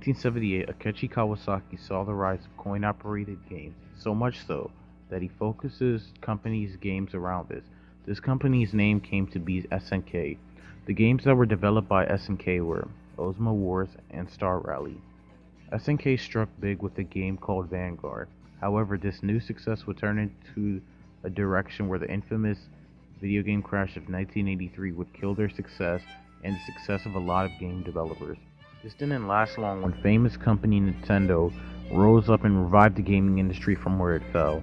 1978, Akechi Kawasaki saw the rise of coin-operated games, so much so that he focuses company's games around this. This company's name came to be SNK. The games that were developed by SNK were Ozma Wars and Star Rally. SNK struck big with a game called Vanguard. However, this new success would turn into a direction where the infamous video game crash of 1983 would kill their success and the success of a lot of game developers. This didn't last long when famous company Nintendo rose up and revived the gaming industry from where it fell.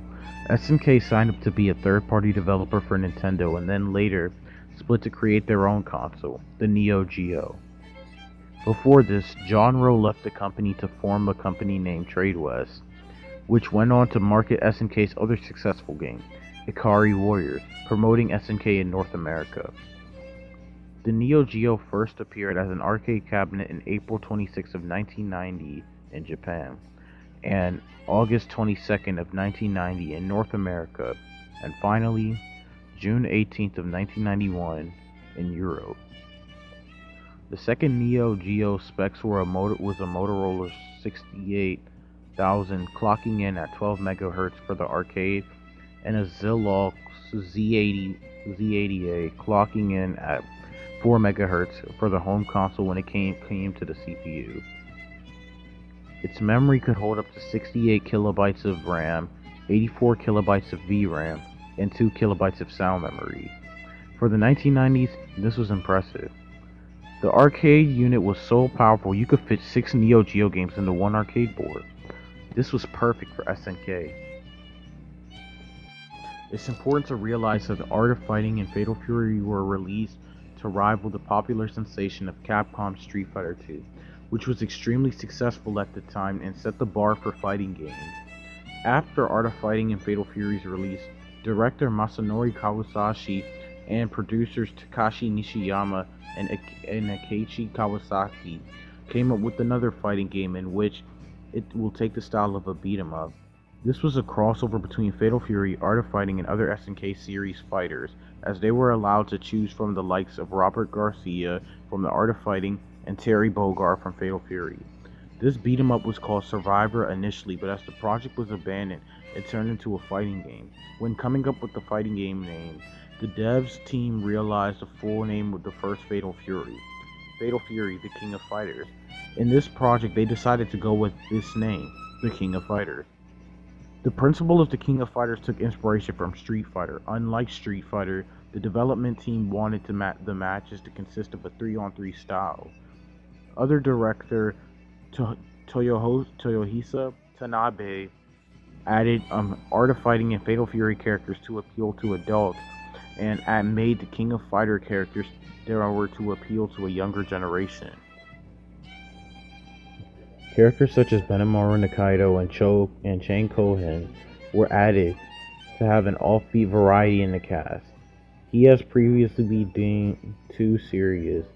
SNK signed up to be a third-party developer for Nintendo and then later split to create their own console, the Neo Geo. Before this, John Rowe left the company to form a company named TradeWest, which went on to market SNK's other successful game, Ikari Warriors, promoting SNK in North America. The Neo Geo first appeared as an arcade cabinet in April 26 of 1990 in Japan, and August 22nd of 1990 in North America, and finally, June 18th of 1991 in Europe. The second Neo Geo specs were was a Motorola 68000 clocking in at 12 MHz for the arcade, and a Zillox Z80A clocking in at 4 MHz for the home console when it came to the CPU. Its memory could hold up to 68 kilobytes of RAM, 84 kilobytes of VRAM, and 2 kilobytes of sound memory. For the 1990s, this was impressive. The arcade unit was so powerful you could fit 6 Neo Geo games into one arcade board. This was perfect for SNK. It's important to realize that the Art of Fighting and Fatal Fury were released to rival the popular sensation of Capcom's Street Fighter II, which was extremely successful at the time and set the bar for fighting games. After Art of Fighting and Fatal Fury's release, director Masanori Kawasaki and producers Takashi Nishiyama and Akechi Kawasaki came up with another fighting game in which it will take the style of a beat-em-up. This was a crossover between Fatal Fury, Art of Fighting, and other SNK series fighters, as they were allowed to choose from the likes of Robert Garcia from the Art of Fighting and Terry Bogard from Fatal Fury. This beat-em-up was called Survivor initially, but as the project was abandoned, it turned into a fighting game. When coming up with the fighting game name, the devs team realized the full name of the first Fatal Fury, the King of Fighters. In this project, they decided to go with this name, the King of Fighters. The principle of the King of Fighters took inspiration from Street Fighter. Unlike Street Fighter, the development team wanted the matches to consist of a 3-on-3 style. Other director Toyohisa Tanabe added Art of Fighting and Fatal Fury characters to appeal to adults, and made the King of Fighter characters to appeal to a younger generation. Characters such as Benamaru Nikaido and Shane Kohen were added to have an offbeat variety in the cast. He has previously been deemed too serious.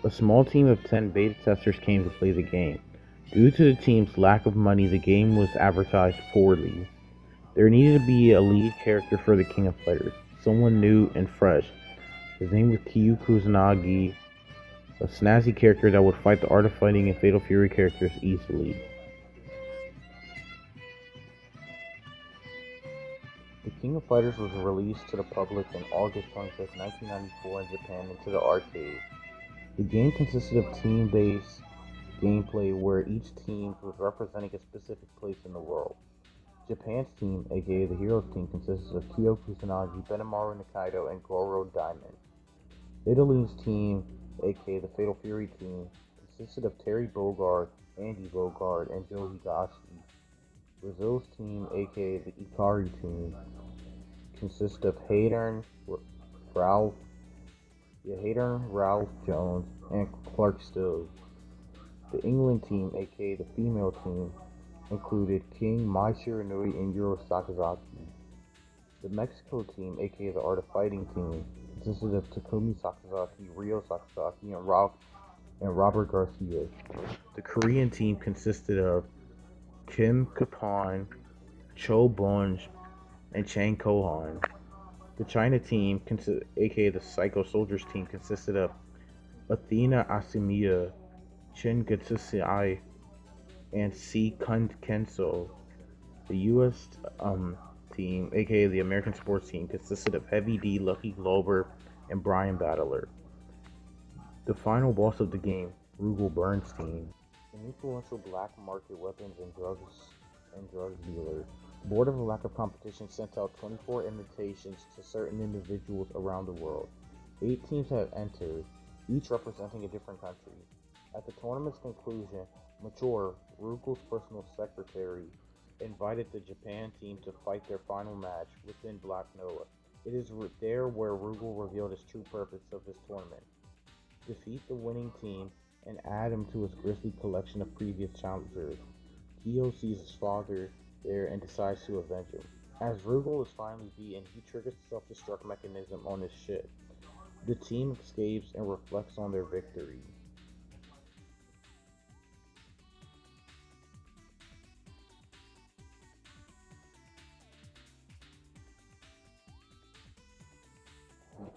A small team of 10 beta testers came to play the game. Due to the team's lack of money, the game was advertised poorly. There needed to be a lead character for the King of Fighters, someone new and fresh. His name was Kyu Kusanagi, a snazzy character that would fight the Art of Fighting and Fatal Fury characters easily. The King of Fighters was released to the public on August 25, 1994 in Japan and to the arcade. The game consisted of team-based gameplay where each team was representing a specific place in the world. Japan's team, aka the Heroes team, consisted of Kyo Kusanagi, Benamaru Nikaido, and Goro Diamond. Italy's team, aka the Fatal Fury team, consisted of Terry Bogard, Andy Bogard, and Joe Higashi. Brazil's team, aka the Ikari team, consists of Hayden, Ralph Jones, and Clark Stills. The England team, aka the female team, included King, Mai Shiranui, and Yuro Sakazaki. The Mexico team, aka the Art of Fighting team, consisted of Takumi Sakazaki, Ryo Sakazaki, and Robert Garcia. The Korean team consisted of Kim Kapan, Cho Bunj, and Chang Kohan. The China team, aka the Psycho Soldiers team, consisted of Athena Asamiya, Shin Gatsusai, and C. Kenso. The U.S. Team, aka the American sports team, consisted of Heavy D, Lucky Glover, and Brian Battler. The final boss of the game, Rugal Bernstein, an influential black market weapons and drugs dealer. Bored of a lack of competition, sent out 24 invitations to certain individuals around the world. 8 teams have entered, each representing a different country. At the tournament's conclusion, Mature, Rugal's personal secretary, invited the Japan team to fight their final match within Black Noah. It is there where Rugal revealed his true purpose of this tournament: defeat the winning team and add him to his grisly collection of previous challengers. Kyo sees his father there and decides to avenge him. As Rugal is finally beaten, he triggers the self-destruct mechanism on his ship. The team escapes and reflects on their victory.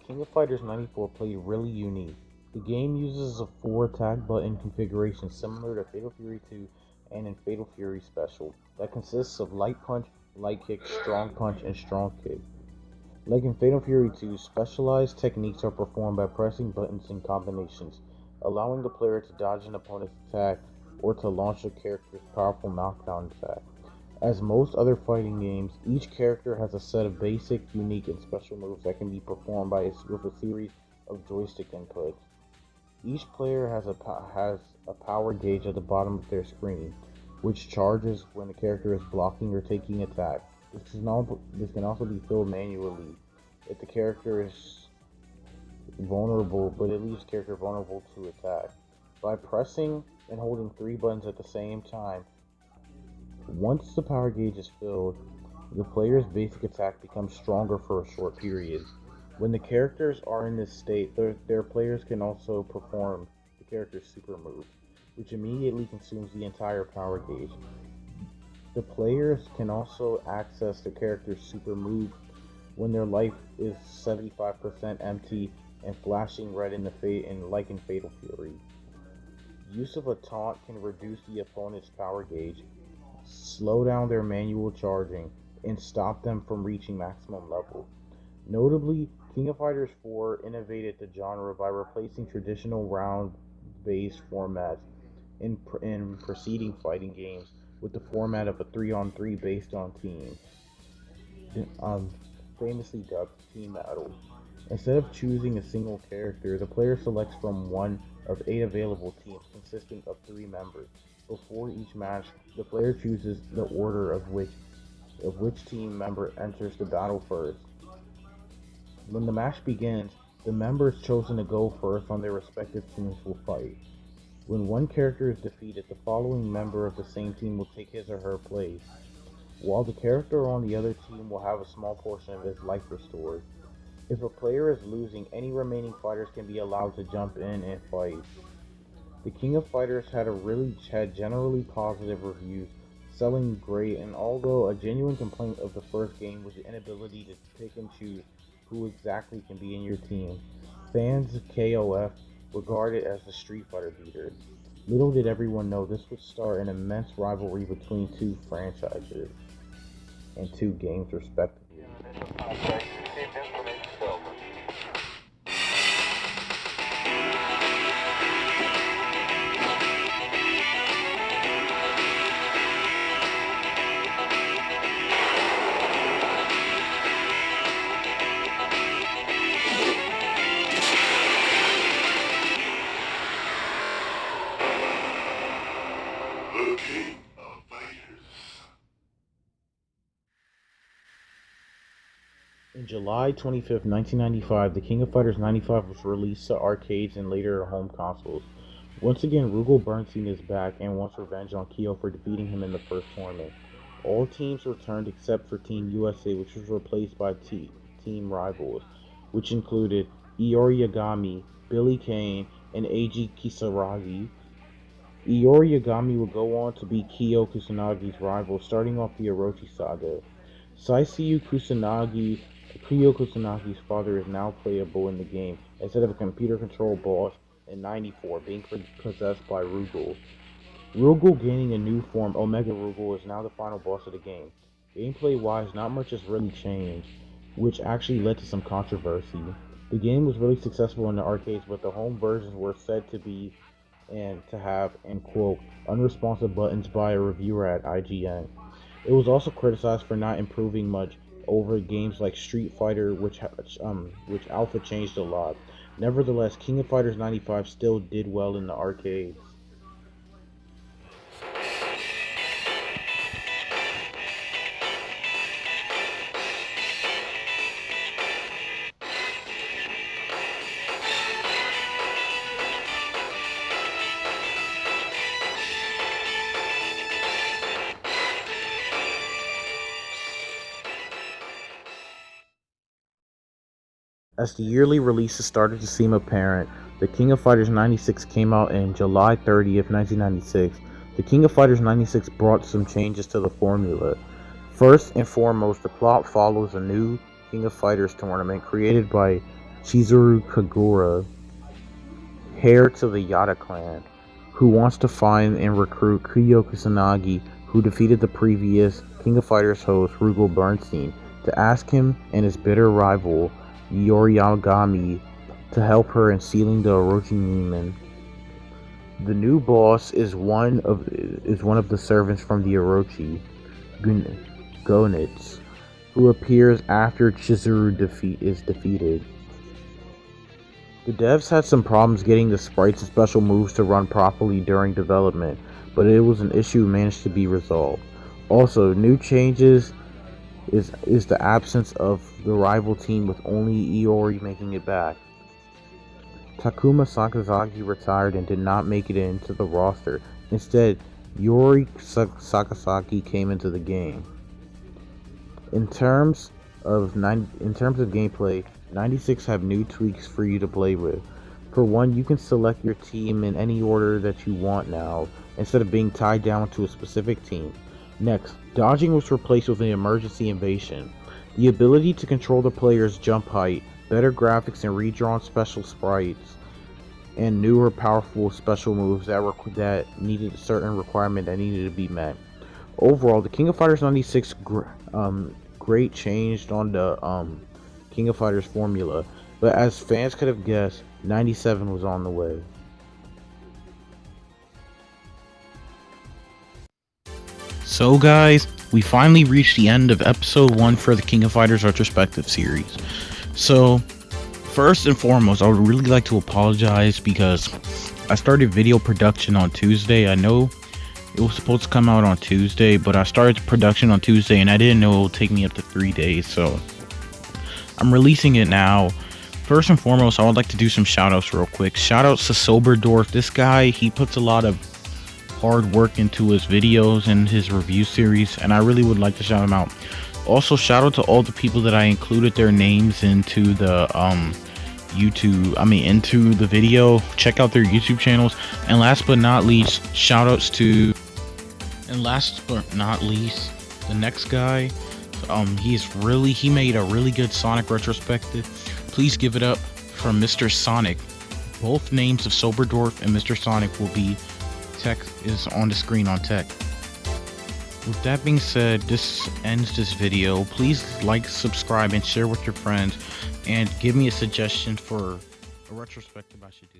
King of Fighters 94 played really unique. The game uses a 4 attack button configuration similar to Fatal Fury 2 and in Fatal Fury Special that consists of light punch, light kick, strong punch, and strong kick. Like in Fatal Fury 2, specialized techniques are performed by pressing buttons in combinations, allowing the player to dodge an opponent's attack or to launch a character's powerful knockdown attack. As most other fighting games, each character has a set of basic, unique, and special moves that can be performed with a series of joystick inputs. Each player has a power gauge at the bottom of their screen, which charges when the character is blocking or taking attack. This can also be filled manually if the character is vulnerable, but it leaves the character vulnerable to attack. By pressing and holding 3 buttons at the same time, once the power gauge is filled, the player's basic attack becomes stronger for a short period. When the characters are in this state, their players can also perform the character's super move, which immediately consumes the entire power gauge. The players can also access the character's super move when their life is 75% empty and flashing red like in Fatal Fury. Use of a taunt can reduce the opponent's power gauge, slow down their manual charging, and stop them from reaching maximum level. Notably, King of Fighters 4 innovated the genre by replacing traditional round-based formats in preceding fighting games with the format of a 3-on-3 based on teams, famously dubbed team battles. Instead of choosing a single character, the player selects from one of 8 available teams consisting of 3 members. Before each match, the player chooses the order of which team member enters the battle first. When the match begins, the members chosen to go first on their respective teams will fight. When one character is defeated, the following member of the same team will take his or her place, while the character on the other team will have a small portion of his life restored. If a player is losing, any remaining fighters can be allowed to jump in and fight. The King of Fighters had generally positive reviews, selling great, and although a genuine complaint of the first game was the inability to pick and choose who exactly can be in your team, fans of KOF regard it as the Street Fighter beater. Little did everyone know this would start an immense rivalry between 2 franchises and 2 games respectively. On July 25, 1995, the King of Fighters 95 was released to arcades and later to home consoles. Once again, Rugal Bernstein is back and wants revenge on Kyo for defeating him in the first tournament. All teams returned except for Team USA, which was replaced by Team Rivals, which included Iori Yagami, Billy Kane, and Eiji Kisaragi. Iori Yagami would go on to be Kyo Kusanagi's rival, starting off the Orochi saga. Saisyu Kusanagi, Kyo Kusanagi's father, is now playable in the game instead of a computer-controlled boss in 94 being possessed by Rugal. Rugal gaining a new form, Omega Rugal, is now the final boss of the game. Gameplay-wise, not much has really changed, which actually led to some controversy. The game was really successful in the arcades, but the home versions were said to be and to have, and quote, unresponsive buttons by a reviewer at IGN. It was also criticized for not improving much over games like Street Fighter, which Alpha changed a lot. Nevertheless, King of Fighters 95 still did well in the arcades. As the yearly releases started to seem apparent, the King of Fighters 96 came out in July 30th, 1996. The King of Fighters 96 brought some changes to the formula. First and foremost, the plot follows a new King of Fighters tournament created by Chizuru Kagura, heir to the Yada clan, who wants to find and recruit Kyo Kusanagi, who defeated the previous King of Fighters host Rugal Bernstein, to ask him and his bitter rival Yoriyagami to help her in sealing the Orochi demon. The new boss is one of the servants from the Orochi, Gonitz, who appears after Chizuru is defeated. The devs had some problems getting the sprites and special moves to run properly during development, but it was an issue managed to be resolved. Also, new changes is the absence of the rival team, with only Iori making it back. Takuma Sakazaki retired and did not make it into the roster. Instead, Yori Sakazaki came into the game. In terms of gameplay, 96 have new tweaks for you to play with. For one, you can select your team in any order that you want now, instead of being tied down to a specific team. Next, dodging was replaced with an emergency invasion. The ability to control the player's jump height, better graphics and redrawn special sprites, and newer powerful special moves that needed a certain requirement that needed to be met. Overall, the King of Fighters 96 great changed on the King of Fighters formula, but as fans could have guessed, 97 was on the way. So guys, we finally reached the end of episode 1 for the King of Fighters Retrospective series. So, first and foremost, I would really like to apologize because I started video production on Tuesday. I know it was supposed to come out on Tuesday, but I started production on Tuesday and I didn't know it would take me up to 3 days, so I'm releasing it now. First and foremost, I would like to do some shoutouts real quick. Shoutouts to Soberdwarf. This guy, he puts a lot of hard work into his videos and his review series, and I really would like to shout him out. Also, shout out to all the people that I included their names into the into the video. Check out their YouTube channels. And last but not least, the next guy, he made a really good Sonic retrospective. Please give it up for Mr.SoniK. Both names of Soberdwarf and Mr.SoniK will be is on the screen on tech. With that being said, this ends this video. Please like, subscribe, and share with your friends, and give me a suggestion for a retrospective I should do.